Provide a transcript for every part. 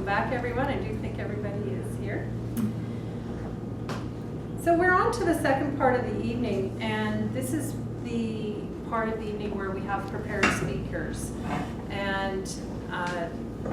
back, everyone. I do think everybody is here. So we're on to the second part of the evening, and this is the part of the evening where we have prepared speakers. And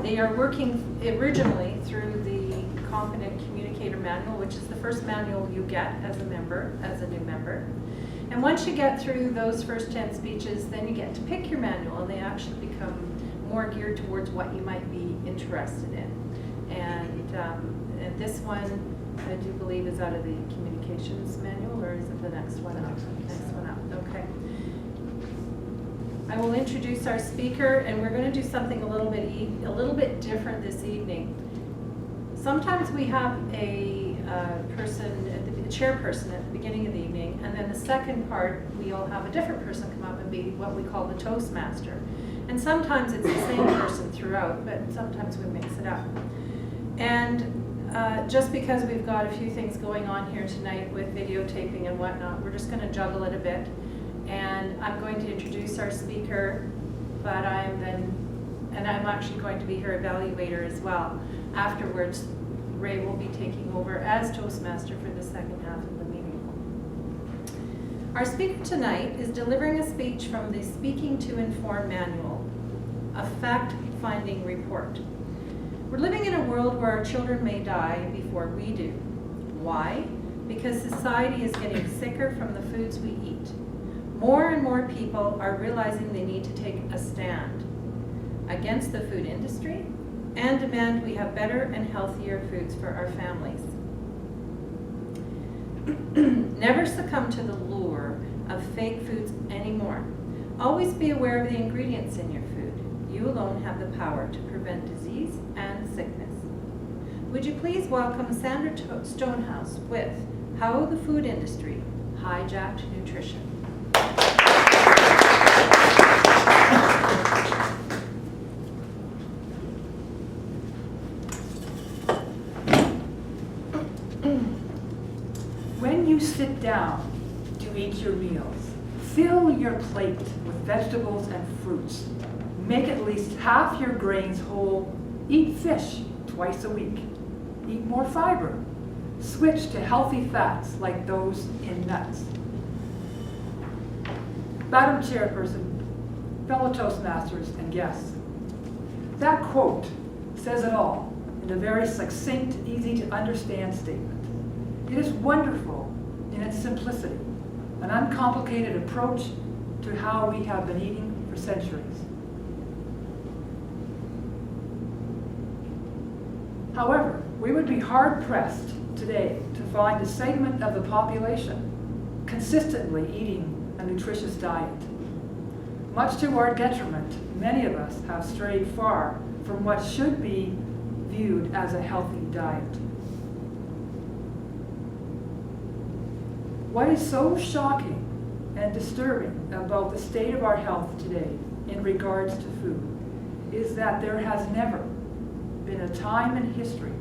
they are working originally through the Competent Communicator Manual, which is the first manual you get as a member, as a new member. And once you get through those first 10 speeches, then you get to pick your manual, and they actually become more geared towards what you might be interested in. And this one, I do believe, is out of the Communications Manual, or is it the next one up? Next one up, okay. I will introduce our speaker, and we're going to do something a little bit different this evening. Sometimes we have a chairperson at the beginning of the evening, and then the second part we'll have a different person come up and be what we call the Toastmaster. And sometimes it's the same person throughout, but sometimes we mix it up. And just because we've got a few things going on here tonight with videotaping and whatnot, we're just going to juggle it a bit. And I'm going to introduce our speaker, but I'm actually going to be her evaluator as well. Afterwards, Ray will be taking over as Toastmaster for the second half of the meeting. Our speaker tonight is delivering a speech from the Speaking to Inform Manual, a fact-finding report. We're living in a world where our children may die before we do. Why? Because society is getting sicker from the foods we eat. More and more people are realizing they need to take a stand against the food industry and demand we have better and healthier foods for our families. Never succumb to the lure of fake foods anymore. Always be aware of the ingredients in your food. You alone have the power to prevent disease and sickness. Would you please welcome Sandra Stonehouse with How the Food Industry Hijacked Nutrition. When you sit down to eat your meals, fill your plate with vegetables and fruits. Make at least half your grains whole. Eat fish twice a week. Eat more fiber. Switch to healthy fats like those in nuts. Madam Chairperson, fellow Toastmasters, and guests, that quote says it all in a very succinct, easy to understand statement. It is wonderful in its simplicity, an uncomplicated approach to how we have been eating for centuries. However, we would be hard-pressed today to find a segment of the population consistently eating a nutritious diet. Much to our detriment, many of us have strayed far from what should be viewed as a healthy diet. What is so shocking and disturbing about the state of our health today in regards to food is that there has never been a time in history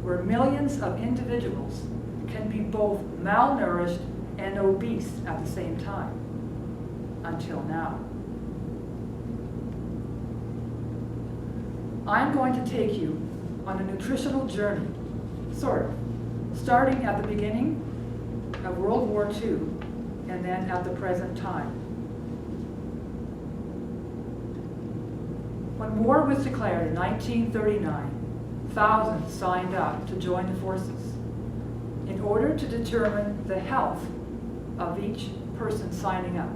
where millions of individuals can be both malnourished and obese at the same time, until now. I'm going to take you on a nutritional journey, sort of, starting at the beginning of World War II and then at the present time. When war was declared in 1939, thousands signed up to join the forces. In order to determine the health of each person signing up,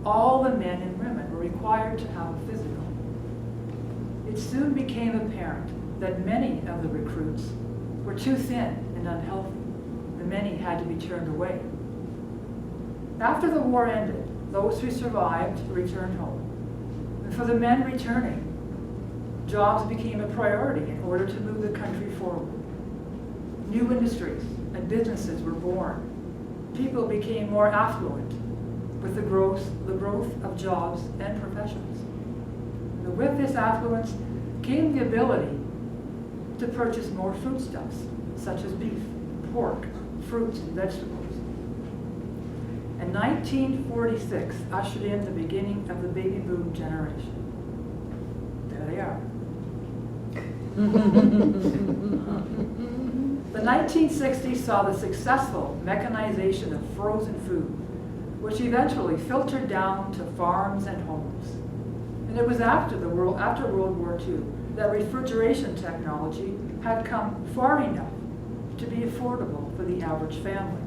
all the men and women were required to have a physical. It soon became apparent that many of the recruits were too thin and unhealthy, and many had to be turned away. After the war ended, those who survived returned home. And for the men returning, jobs became a priority in order to move the country forward. New industries and businesses were born. People became more affluent with the growth of jobs and professions. And with this affluence came the ability to purchase more foodstuffs, such as beef, pork, fruits, and vegetables. And 1946 ushered in the beginning of the baby boom generation. There they are. The 1960s saw the successful mechanization of frozen food, which eventually filtered down to farms and homes. And it was after World War II that refrigeration technology had come far enough to be affordable for the average family.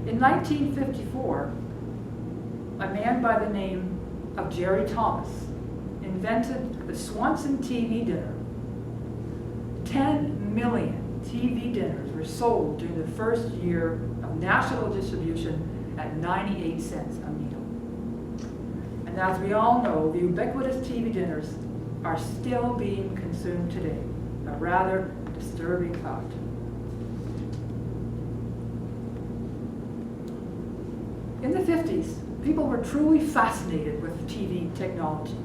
In 1954, a man by the name of Jerry Thomas invented the Swanson TV dinner. 10 million TV dinners were sold during the first year of national distribution at 98 cents a meal. And as we all know, the ubiquitous TV dinners are still being consumed today, a rather disturbing fact. In the 50s, people were truly fascinated with TV technology.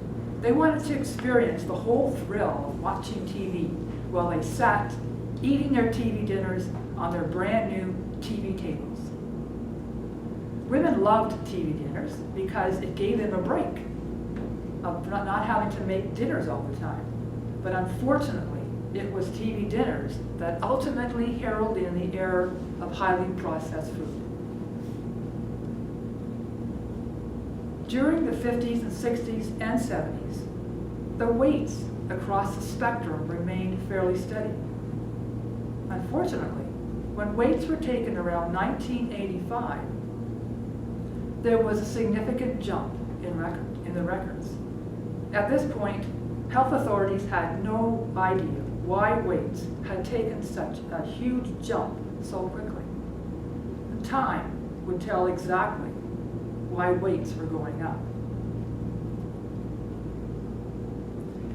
They wanted to experience the whole thrill of watching TV while they sat eating their TV dinners on their brand new TV tables. Women loved TV dinners because it gave them a break of not having to make dinners all the time. But unfortunately, it was TV dinners that ultimately heralded in the era of highly processed food. During the 50s and 60s and 70s, the weights across the spectrum remained fairly steady. Unfortunately, when weights were taken around 1985, there was a significant jump in the records. At this point, health authorities had no idea why weights had taken such a huge jump so quickly. Time would tell exactly why weights were going up.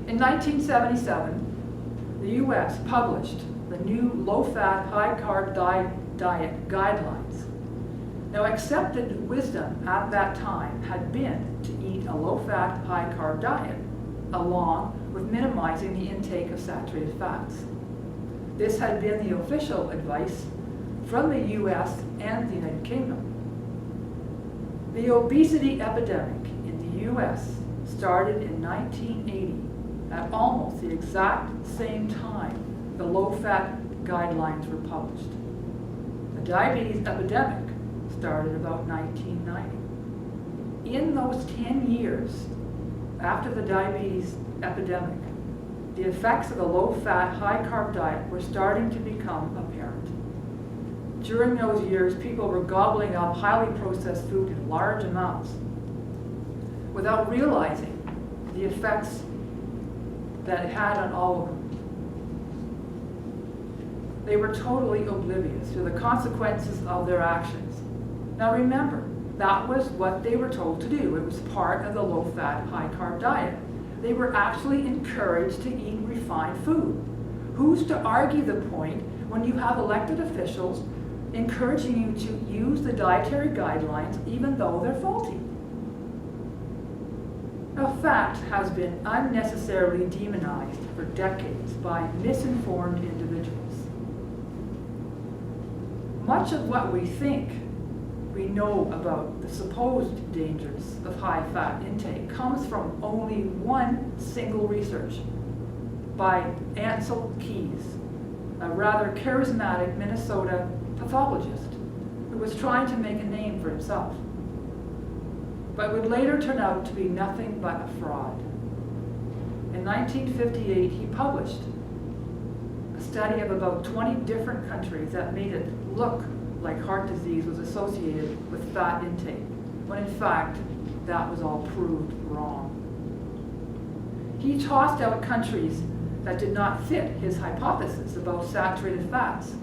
In 1977, the U.S. published the new low-fat, high-carb diet guidelines. Now, accepted wisdom at that time had been to eat a low-fat, high-carb diet, along with minimizing the intake of saturated fats. This had been the official advice from the U.S. and the United Kingdom. The obesity epidemic in the U.S. started in 1980, at almost the exact same time the low-fat guidelines were published. The diabetes epidemic started about 1990. In those 10 years after the diabetes epidemic, the effects of the low-fat, high-carb diet were starting to become apparent. During those years, people were gobbling up highly processed food in large amounts without realizing the effects that it had on all of them. They were totally oblivious to the consequences of their actions. Now remember, that was what they were told to do. It was part of the low-fat, high-carb diet. They were actually encouraged to eat refined food. Who's to argue the point when you have elected officials encouraging you to use the dietary guidelines even though they're faulty? Now, fat has been unnecessarily demonized for decades by misinformed individuals. Much of what we think we know about the supposed dangers of high-fat intake comes from only one single research by Ancel Keys, a rather charismatic Minnesota pathologist who was trying to make a name for himself, but would later turn out to be nothing but a fraud. In 1958, he published a study of about 20 different countries that made it look like heart disease was associated with fat intake, when in fact, that was all proved wrong. He tossed out countries that did not fit his hypothesis about saturated fats,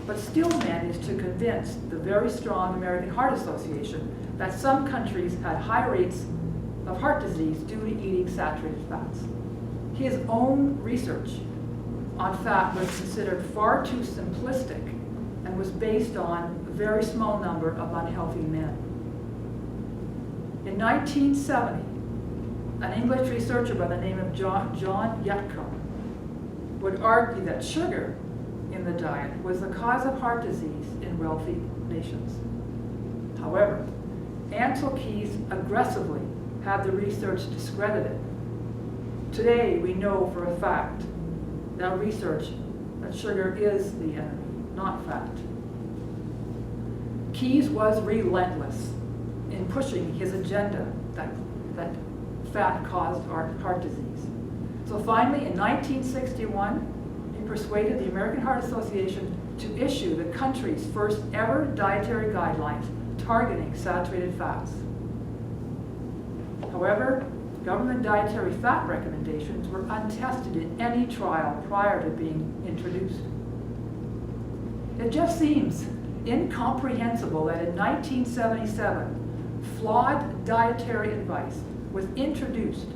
but still managed to convince the very strong American Heart Association that some countries had high rates of heart disease due to eating saturated fats. His own research on fat was considered far too simplistic and was based on a very small number of unhealthy men. In 1970, an English researcher by the name of John Yetcombe would argue that sugar in the diet was the cause of heart disease in wealthy nations. However, Ancel Keys aggressively had the research discredited. Today, we know for a fact that research that sugar is the enemy, not fat. Keyes was relentless in pushing his agenda that fat caused heart disease. So finally, in 1961, he persuaded the American Heart Association to issue the country's first ever dietary guidelines targeting saturated fats. However, government dietary fat recommendations were untested in any trial prior to being introduced. It just seems incomprehensible that in 1977, flawed dietary advice was introduced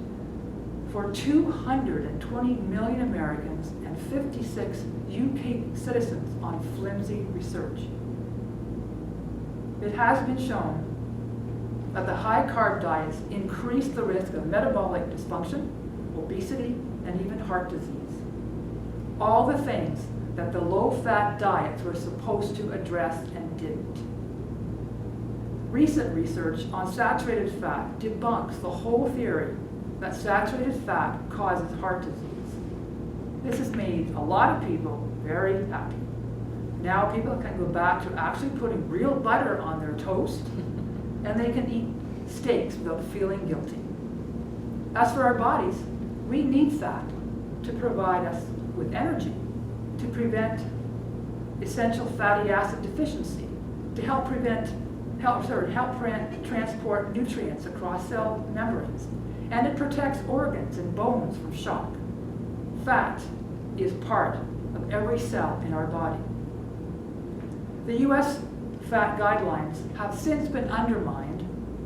for 220 million Americans and 56 UK citizens on flimsy research. It has been shown that the high-carb diets increase the risk of metabolic dysfunction, obesity, and even heart disease. All the things that the low-fat diets were supposed to address and didn't. Recent research on saturated fat debunks the whole theory that saturated fat causes heart disease. This has made a lot of people very happy. Now people can go back to actually putting real butter on their toast, and they can eat steaks without feeling guilty. As for our bodies, we need fat to provide us with energy, to prevent essential fatty acid deficiency, to help transport nutrients across cell membranes, and it protects organs and bones from shock. Fat is part of every cell in our body. The U.S. fat guidelines have since been undermined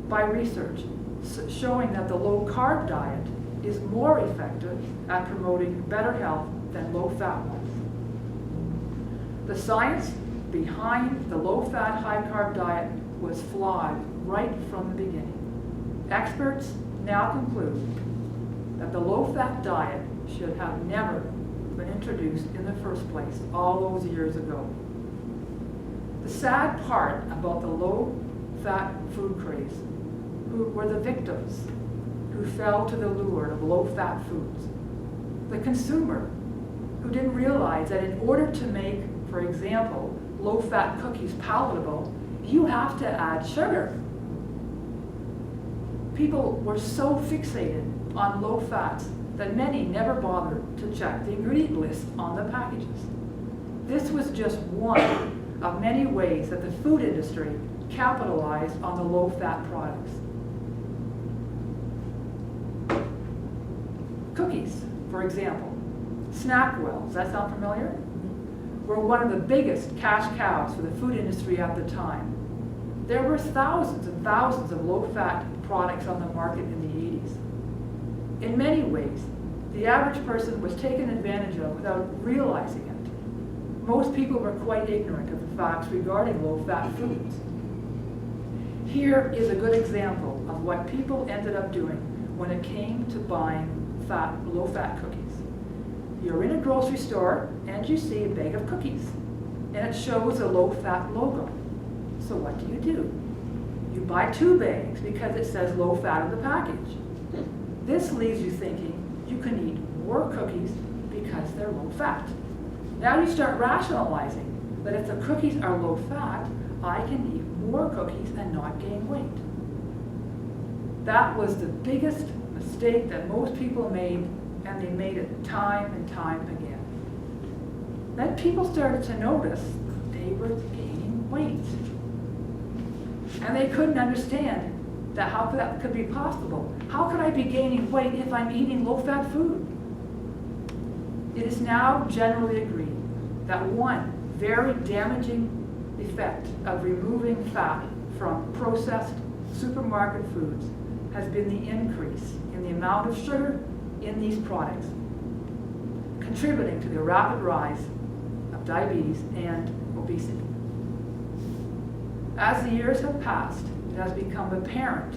by research showing that the low-carb diet is more effective at promoting better health than low-fat ones. The science behind the low-fat, high-carb diet was flawed right from the beginning. Experts now conclude that the low-fat diet should have never been introduced in the first place all those years ago. The sad part about the low-fat food craze were the victims who fell to the lure of low-fat foods. The consumer who didn't realize that in order to make, for example, low-fat cookies palatable, you have to add sugar. People were so fixated on low fats that many never bothered to check the ingredient list on the packages. This was just one of many ways that the food industry capitalized on the low-fat products. Cookies, for example, Snackwells, does that sound familiar? Were one of the biggest cash cows for the food industry at the time. There were thousands and thousands of low-fat products on the market in the 80s. In many ways, the average person was taken advantage of without realizing it. Most people were quite ignorant of the facts regarding low-fat foods. Here is a good example of what people ended up doing when it came to buying low-fat cookies. You're in a grocery store and you see a bag of cookies, and it shows a low-fat logo. So what do? You buy 2 bags because it says low-fat on the package. This leaves you thinking you can eat more cookies because they're low-fat. Now you start rationalizing that if the cookies are low-fat, I can eat more cookies and not gain weight. That was the biggest mistake that most people made, and they made it time and time again. Then people started to notice they were gaining weight. And they couldn't understand that how that could be possible. How could I be gaining weight if I'm eating low-fat food? It is now generally agreed that one very damaging effect of removing fat from processed supermarket foods has been the increase in the amount of sugar in these products, contributing to the rapid rise of diabetes and obesity. As the years have passed, it has become apparent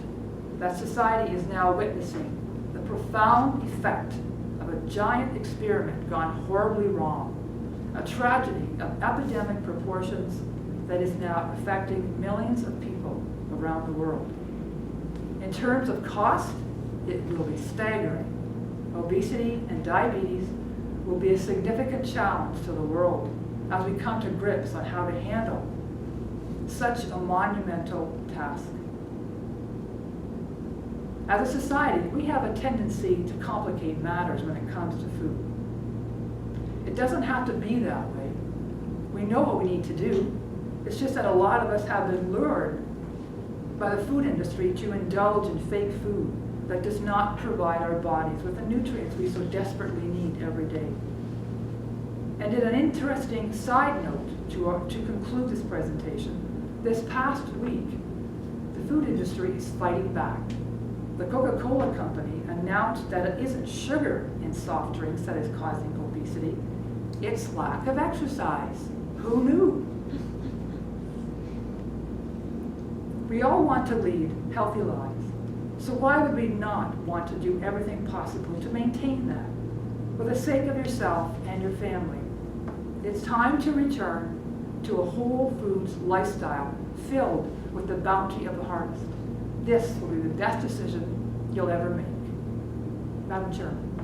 that society is now witnessing the profound effect of a giant experiment gone horribly wrong, a tragedy of epidemic proportions that is now affecting millions of people around the world. In terms of cost, it will be staggering. Obesity and diabetes will be a significant challenge to the world as we come to grips on how to handle such a monumental task. As a society, we have a tendency to complicate matters when it comes to food. It doesn't have to be that way. We know what we need to do. It's just that a lot of us have been lured by the food industry to indulge in fake food that does not provide our bodies with the nutrients we so desperately need every day. And in an interesting side note to conclude this presentation, this past week, the food industry is fighting back. The Coca-Cola company announced that it isn't sugar in soft drinks that is causing obesity, it's lack of exercise. Who knew? We all want to lead healthy lives, so why would we not want to do everything possible to maintain that for the sake of yourself and your family? It's time to return to a whole foods lifestyle filled with the bounty of the harvest. This will be the best decision you'll ever make. Madam Chairman.